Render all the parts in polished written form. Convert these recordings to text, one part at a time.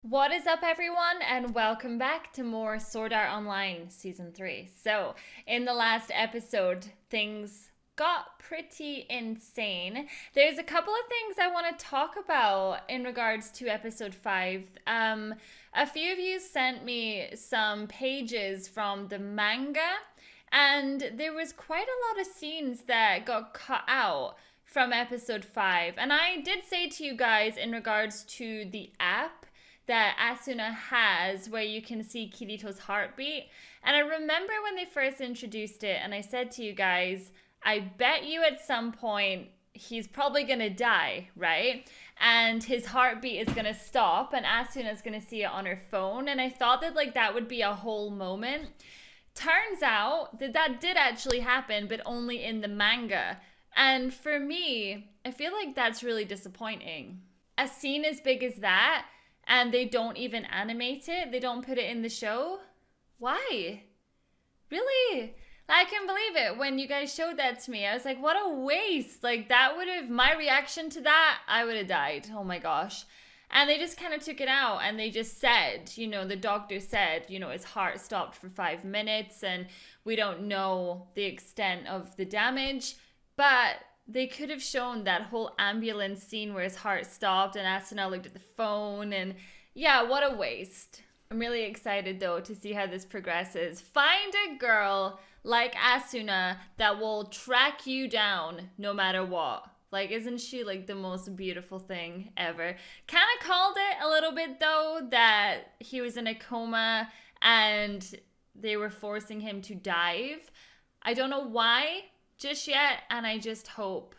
What is up, everyone, and welcome back to more Sword Art Online Season 3. So, in the last episode, things got pretty insane. There's a couple of things I want to talk about in regards to Episode 5. A few of you sent me some pages from the manga, and there was quite a lot of scenes that got cut out from Episode 5. And I did say to you guys in regards to the app that Asuna has where you can see Kirito's heartbeat. And I remember when they first introduced it and I said to you guys, I bet you at some point he's probably gonna die, right? And his heartbeat is gonna stop and Asuna's gonna see it on her phone. And I thought that that would be a whole moment. Turns out that did actually happen, but only in the manga. And for me, I feel like that's really disappointing. A scene as big as that, and they don't even animate it. They don't put it in the show. Why? Really? I can't believe it. When you guys showed that to me, I was like, what a waste. My reaction to that, I would have died. Oh my gosh. And they just kind of took it out and they just said, the doctor said, his heart stopped for 5 minutes and we don't know the extent of the damage. But they could have shown that whole ambulance scene where his heart stopped and Asuna looked at the phone, and yeah, what a waste. I'm really excited though to see how this progresses. Find a girl like Asuna that will track you down no matter what. Isn't she the most beautiful thing ever? Kind of called it a little bit though that he was in a coma and they were forcing him to dive. I don't know why just yet, and I just hope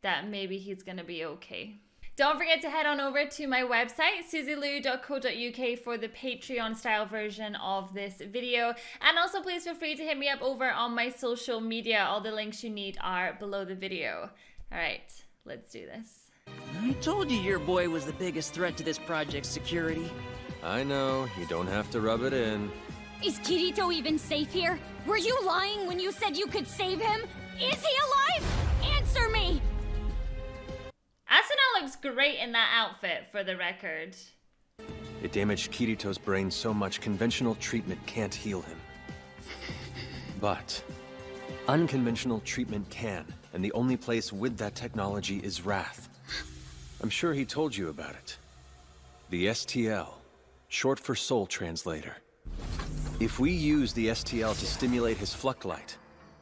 that maybe he's gonna be okay. Don't forget to head on over to my website, suzylu.co.uk, for the Patreon style version of this video. And also please feel free to hit me up over on my social media. All the links you need are below the video. All right, let's do this. I told you your boy was the biggest threat to this project's security. I know, you don't have to rub it in. Is Kirito even safe here? Were you lying when you said you could save him? Is he alive? Answer me! Asuna looks great in that outfit, for the record. It damaged Kirito's brain so much conventional treatment can't heal him. But unconventional treatment can, and the only place with that technology is Wrath. I'm sure he told you about it. The STL, short for Soul Translator. If we use the STL to stimulate his Fluctlight,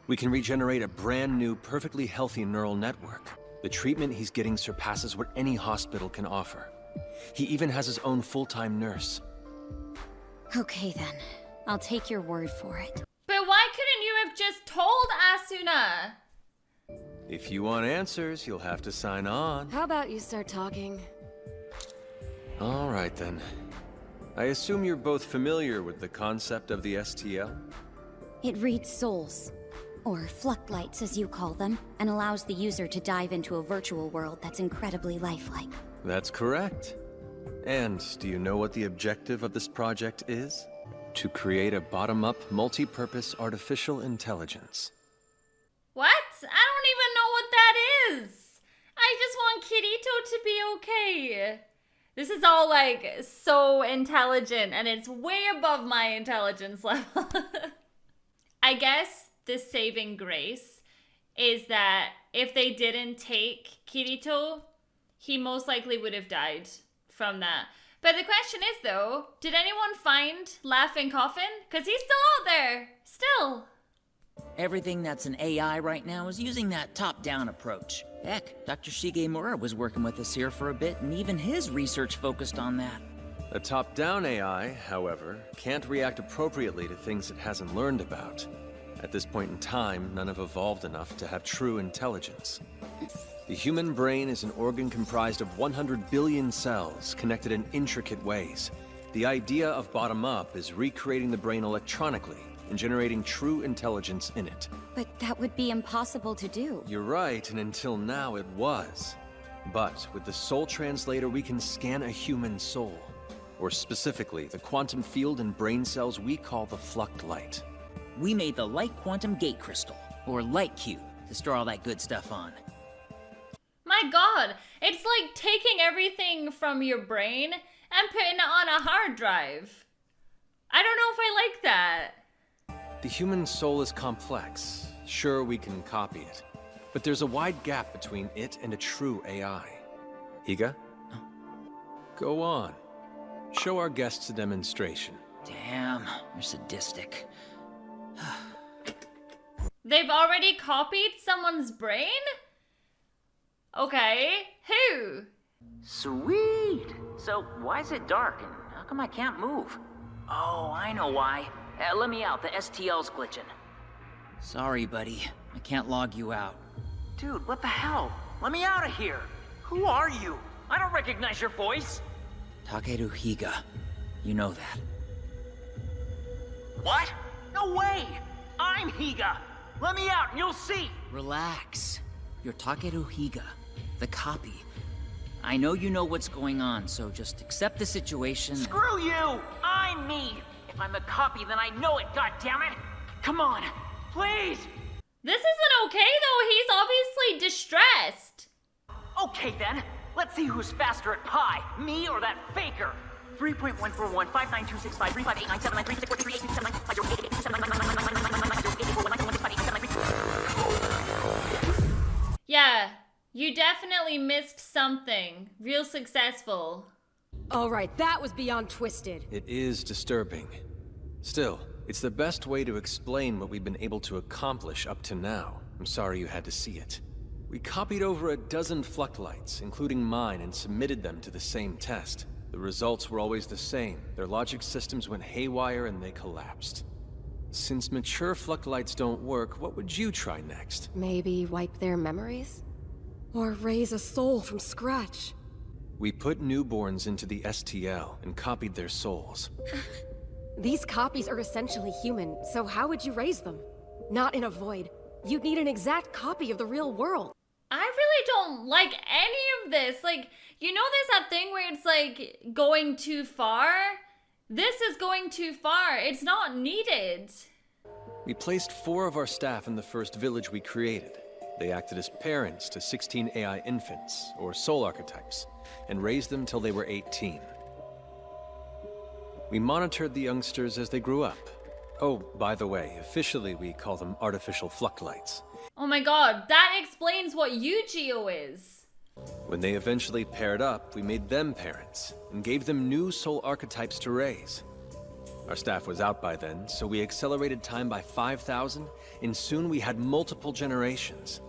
we can regenerate a brand new, perfectly healthy neural network. The treatment he's getting surpasses what any hospital can offer. He even has his own full-time nurse. Okay then, I'll take your word for it. But why couldn't you have just told Asuna? If you want answers, you'll have to sign on. How about you start talking? All right then. I assume you're both familiar with the concept of the STL? It reads souls, or Fluctlights as you call them, and allows the user to dive into a virtual world that's incredibly lifelike. That's correct. And do you know what the objective of this project is? To create a bottom-up, multi-purpose artificial intelligence. What? I don't even know what that is. I just want Kirito to be okay. This is all so intelligent and it's way above my intelligence level. I guess the saving grace is that if they didn't take Kirito, he most likely would have died from that. But the question is though, did anyone find Laughing Coffin? Because he's still out there. Still. Everything that's an AI right now is using that top-down approach. Heck, Dr. Shigemura was working with us here for a bit, and even his research focused on that. A top-down AI, however, can't react appropriately to things it hasn't learned about. At this point in time, none have evolved enough to have true intelligence. The human brain is an organ comprised of 100 billion cells connected in intricate ways. The idea of bottom-up is recreating the brain electronically and generating true intelligence in it. But that would be impossible to do. You're right, and until now it was. But with the Soul Translator, we can scan a human soul. Or specifically, the quantum field in brain cells we call the Fluctlight. We made the Light Quantum Gate Crystal, or Light Cube, to store all that good stuff on. My god, it's like taking everything from your brain and putting it on a hard drive. I don't know if I like that. The human soul is complex. Sure, we can copy it. But there's a wide gap between it and a true AI. Higa? Go on. Show our guests a demonstration. Damn, you're sadistic. They've already copied someone's brain? Okay, who? Sweet! So, why is it dark, and how come I can't move? Oh, I know why. Let me out, the STL's glitching. Sorry, buddy. I can't log you out. Dude, what the hell? Let me out of here! Who are you? I don't recognize your voice! Takeru Higa. You know that. What? No way! I'm Higa! Let me out and you'll see! Relax. You're Takeru Higa, the copy. I know you know what's going on, so just accept the situation. Screw you! I'm me! If I'm a copy, then I know it, goddammit! Come on, please! This isn't okay though, he's obviously distressed. Okay then, let's see who's faster at pi, me or that faker. 3.14159265358879364388793. Yeah, you definitely missed something. Real successful. Alright, that was beyond twisted. It is disturbing. Still, it's the best way to explain what we've been able to accomplish up to now. I'm sorry you had to see it. We copied over a dozen Fluctlights, including mine, and submitted them to the same test. The results were always the same. Their logic systems went haywire and they collapsed. Since mature Fluctlights don't work, what would you try next? Maybe wipe their memories? Or raise a soul from scratch? We put newborns into the STL and copied their souls. These copies are essentially human, so how would you raise them? Not in a void. You'd need an exact copy of the real world. I really don't like any of this. Like, you know there's that thing where it's like going too far? This is going too far. It's not needed. We placed 4 of our staff in the first village we created. They acted as parents to 16 AI infants, or soul archetypes, and raised them till they were 18. We monitored the youngsters as they grew up. Oh, by the way, officially we call them artificial Fluctlights. Oh my god, that explains what Yu-Gi-Oh is. When they eventually paired up, we made them parents, and gave them new soul archetypes to raise. Our staff was out by then, so we accelerated time by 5,000, and soon we had multiple generations.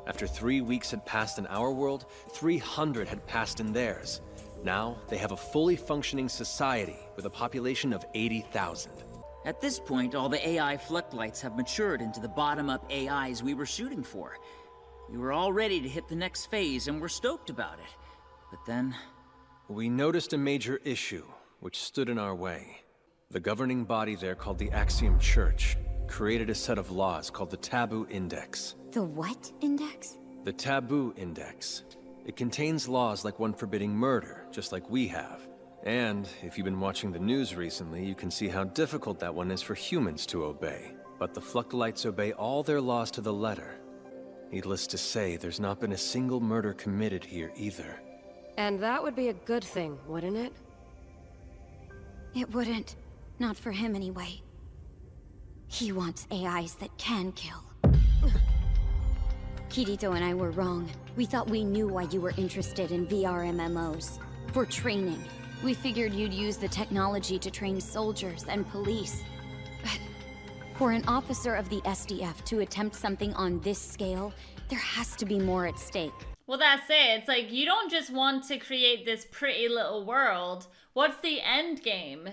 After 3 weeks had passed in our world, 300 had passed in theirs. Now, they have a fully functioning society with a population of 80,000. At this point, all the AI Fluctlights have matured into the bottom-up AIs we were shooting for. We were all ready to hit the next phase, and we're stoked about it. But then... We noticed a major issue, which stood in our way. The governing body there, called the Axiom Church, created a set of laws called the Taboo Index. The what index? The Taboo Index. It contains laws like one forbidding murder, just like we have. And if you've been watching the news recently, you can see how difficult that one is for humans to obey. But the Fluctlights obey all their laws to the letter. Needless to say, there's not been a single murder committed here either. And that would be a good thing, wouldn't it? It wouldn't. Not for him anyway. He wants AIs that can kill. Kirito and I were wrong. We thought we knew why you were interested in VR MMOs. For training. We figured you'd use the technology to train soldiers and police. But for an officer of the SDF to attempt something on this scale, there has to be more at stake. Well, that's it. It's like, you don't just want to create this pretty little world. What's the end game?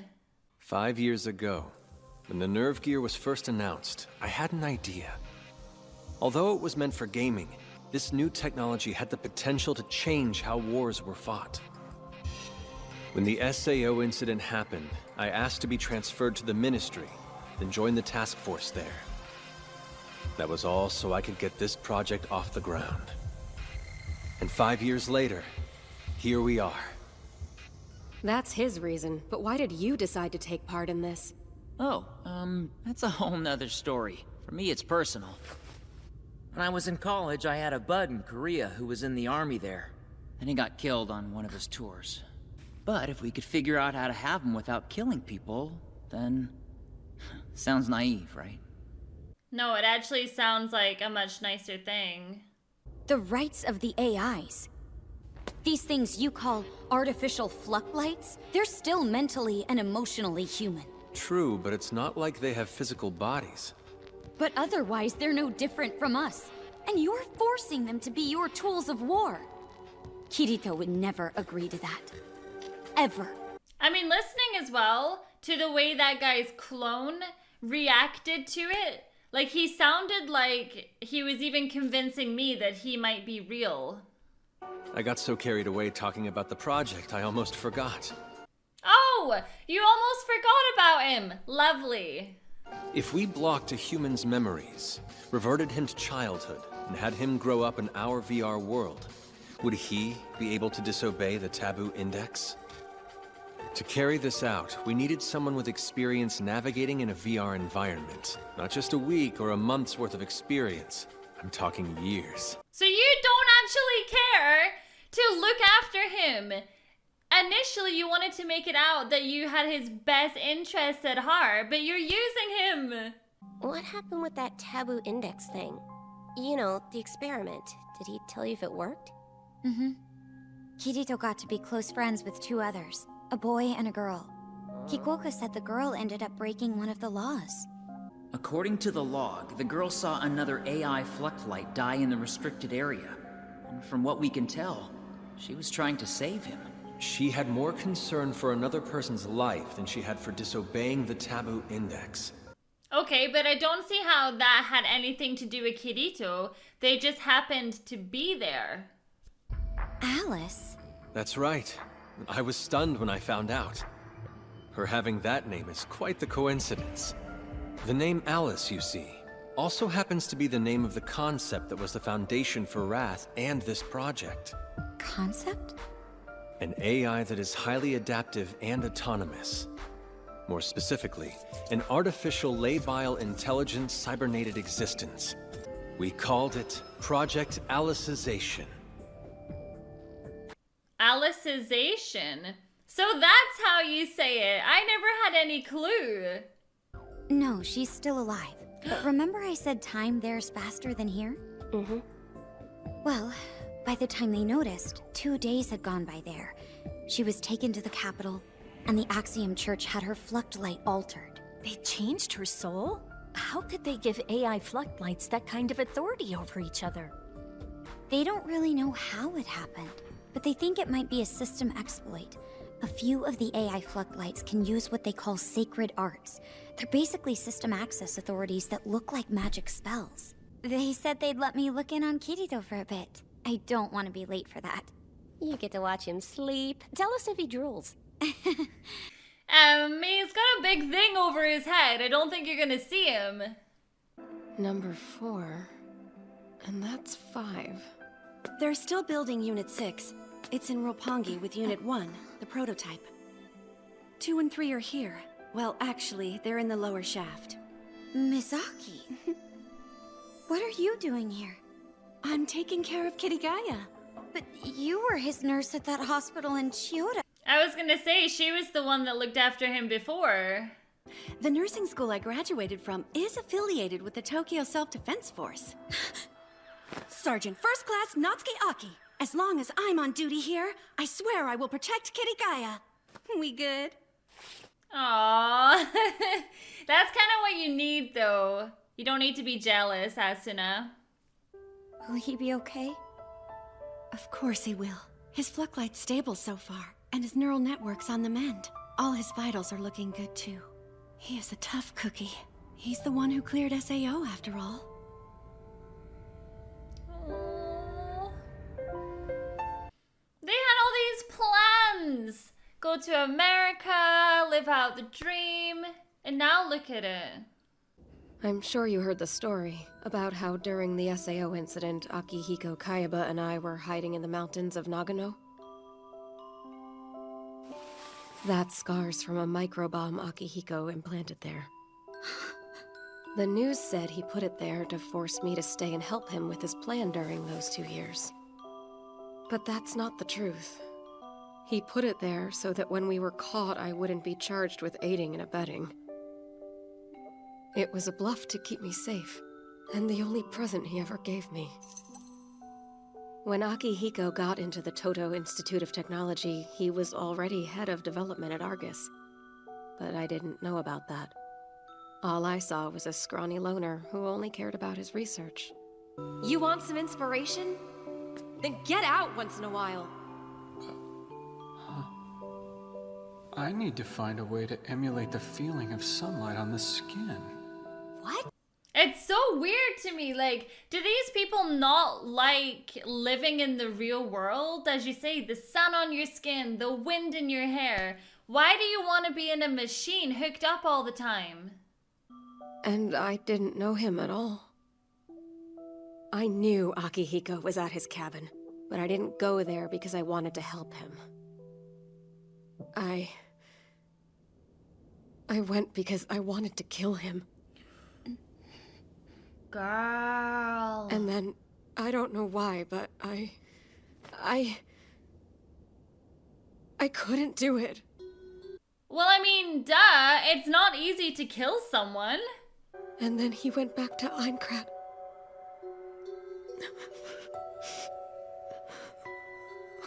5 years ago, when the Nerve Gear was first announced, I had an idea. Although it was meant for gaming, this new technology had the potential to change how wars were fought. When the SAO incident happened, I asked to be transferred to the Ministry, then join the task force there. That was all so I could get this project off the ground. And 5 years later, here we are. That's his reason, but why did you decide to take part in this? Oh, that's a whole nother story. For me, it's personal. When I was in college, I had a bud in Korea who was in the army there. And he got killed on one of his tours. But if we could figure out how to have them without killing people, then... Sounds naive, right? No, it actually sounds like a much nicer thing. The rights of the AIs. These things you call artificial fluctlights, they're still mentally and emotionally human. True, but it's not like they have physical bodies. But otherwise, they're no different from us. And you're forcing them to be your tools of war. Kirito would never agree to that. Ever. I mean, listening as well to the way that guy's clone reacted to it, like he sounded like he was even convincing me that he might be real. I got so carried away talking about the project, I almost forgot. Oh, you almost forgot about him. Lovely. If we blocked a human's memories, reverted him to childhood, and had him grow up in our VR world, would he be able to disobey the taboo index? To carry this out, we needed someone with experience navigating in a VR environment. Not just a week or a month's worth of experience. I'm talking years. So you don't actually care to look after him. Initially, you wanted to make it out that you had his best interests at heart, but you're using him. What happened with that taboo index thing? You know, the experiment. Did he tell you if it worked? Mm-hmm. Kirito got to be close friends with two others, a boy and a girl. Kikuoka said the girl ended up breaking one of the laws. According to the log, the girl saw another AI fluctlight die in the restricted area. And from what we can tell, she was trying to save him. She had more concern for another person's life than she had for disobeying the taboo index. Okay, but I don't see how that had anything to do with Kirito. They just happened to be there. Alice? That's right. I was stunned when I found out. Her having that name is quite the coincidence. The name Alice, you see, also happens to be the name of the concept that was the foundation for Wrath and this project. Concept? An AI that is highly adaptive and autonomous. More specifically, an artificial labile intelligent cybernated existence. We called it Project Alicization. Alicization? So that's how you say it. I never had any clue. No, she's still alive. But remember I said time there's faster than here? Mm-hmm. Well, by the time they noticed, 2 days had gone by there. She was taken to the capital, and the Axiom Church had her fluctlight altered. They changed her soul? How could they give AI fluctlights that kind of authority over each other? They don't really know how it happened, but they think it might be a system exploit. A few of the AI fluctlights can use what they call sacred arts. They're basically system access authorities that look like magic spells. They said they'd let me look in on Kirito for a bit. I don't want to be late for that. You get to watch him sleep. Tell us if he drools. He's got a big thing over his head. I don't think you're gonna see him. Number 4. And that's 5. They're still building Unit 6. It's in Roppongi with Unit 1, the prototype. 2 and 3 are here. Well, actually, they're in the lower shaft. Misaki, what are you doing here? I'm taking care of Kirigaya. But you were his nurse at that hospital in Chiyoda. I was gonna say, she was the one that looked after him before. The nursing school I graduated from is affiliated with the Tokyo Self-Defense Force. Sergeant First Class Natsuki Aki. As long as I'm on duty here, I swear I will protect Kirigaya. We good? Aww. That's kind of what you need, though. You don't need to be jealous, Asuna. Will he be okay? Of course he will. His fluctlight's stable so far, and his neural network's on the mend. All his vitals are looking good, too. He is a tough cookie. He's the one who cleared SAO, after all. Aww. They had all these plans. Go to America, live out the dream, and now look at it. I'm sure you heard the story about how during the SAO incident, Akihiko Kayaba and I were hiding in the mountains of Nagano. That's scars from a microbomb Akihiko implanted there. The news said he put it there to force me to stay and help him with his plan during those 2 years. But that's not the truth. He put it there so that when we were caught, I wouldn't be charged with aiding and abetting. It was a bluff to keep me safe, and the only present he ever gave me. When Akihiko got into the Toto Institute of Technology, he was already head of development at Argus. But I didn't know about that. All I saw was a scrawny loner who only cared about his research. You want some inspiration? Then get out once in a while. I need to find a way to emulate the feeling of sunlight on the skin. What? It's so weird to me. Like, do these people not like living in the real world? As you say, the sun on your skin, the wind in your hair. Why do you want to be in a machine hooked up all the time? And I didn't know him at all. I knew Akihiko was at his cabin, but I didn't go there because I wanted to help him. I went because I wanted to kill him. Girl. And then, I don't know why, but I couldn't do it. Well, I mean, duh. It's not easy to kill someone. And then he went back to Einkrat.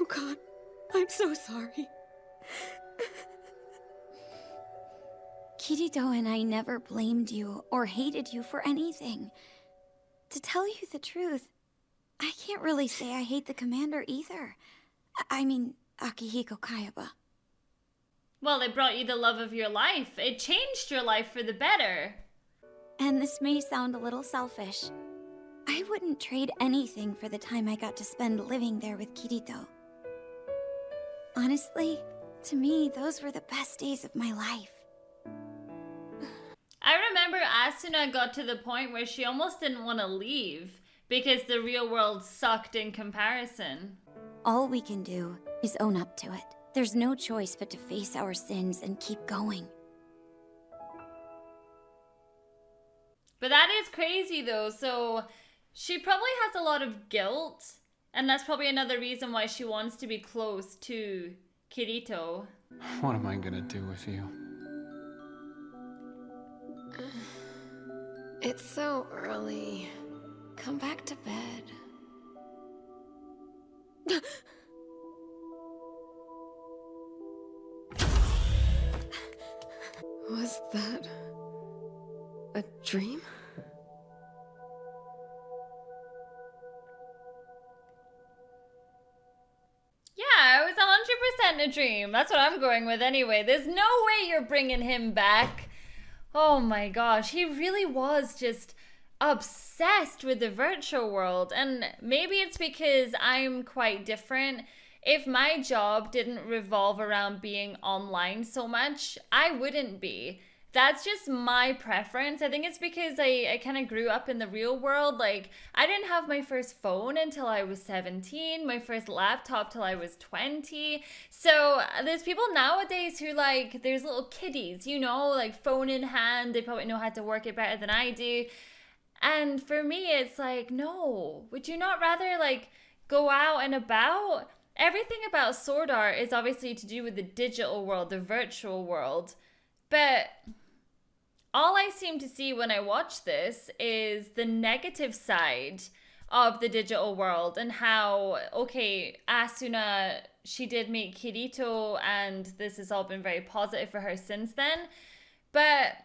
Oh God, I'm so sorry. Kirito and I never blamed you or hated you for anything. To tell you the truth, I can't really say I hate the commander either. I mean, Akihiko Kayaba. Well, it brought you the love of your life. It changed your life for the better. And this may sound a little selfish. I wouldn't trade anything for the time I got to spend living there with Kirito. Honestly, to me, those were the best days of my life. I remember Asuna got to the point where she almost didn't want to leave because the real world sucked in comparison. All we can do is own up to it. There's no choice but to face our sins and keep going. But that is crazy though, so she probably has a lot of guilt, and that's probably another reason why she wants to be close to Kirito. What am I gonna do with you? It's so early. Come back to bed. Was that a dream? Yeah, it was 100% a dream. That's what I'm going with anyway. There's no way you're bringing him back. Oh my gosh, he really was just obsessed with the virtual world. And maybe it's because I'm quite different. If my job didn't revolve around being online so much, I wouldn't be. That's just my preference. I think it's because I kind of grew up in the real world. Like, I didn't have my first phone until I was 17, my first laptop till I was 20. So there's people nowadays who, like, there's little kiddies, you know, like phone in hand. They probably know how to work it better than I do. And for me, it's like, no, would you not rather, like, go out and about? Everything about Sword Art is obviously to do with the digital world, the virtual world. But all I seem to see when I watch this is the negative side of the digital world and how, okay, Asuna, she did meet Kirito and this has all been very positive for her since then. But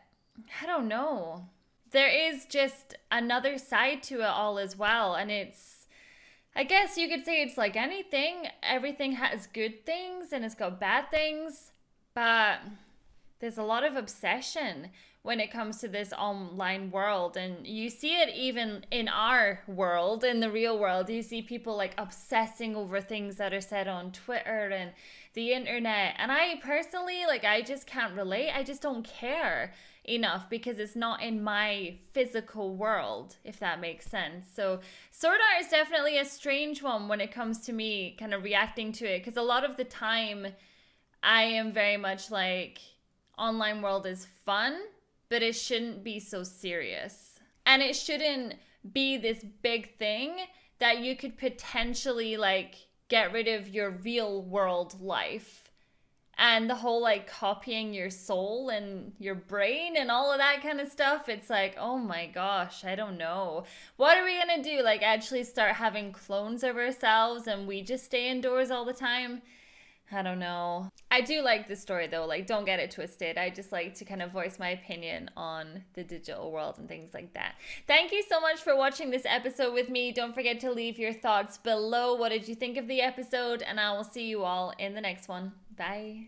I don't know. There is just another side to it all as well. And it's, I guess you could say it's like anything. Everything has good things and it's got bad things. But there's a lot of obsession when it comes to this online world, and you see it even in our world, in the real world. You see people like obsessing over things that are said on Twitter and the internet, and I personally, like, I just can't relate. I just don't care enough because it's not in my physical world, if that makes sense. So Sword Art is definitely a strange one when it comes to me kind of reacting to it, because a lot of the time I am very much like, online world is fun, but it shouldn't be so serious. And it shouldn't be this big thing that you could potentially, like, get rid of your real world life. And the whole like copying your soul and your brain and all of that kind of stuff, it's like, oh my gosh, I don't know. What are we gonna do? Like actually start having clones of ourselves and we just stay indoors all the time? I don't know. I do like the story though, like don't get it twisted. I just like to kind of voice my opinion on the digital world and things like that. Thank you so much for watching this episode with me. Don't forget to leave your thoughts below. What did you think of the episode? And I will see you all in the next one. Bye.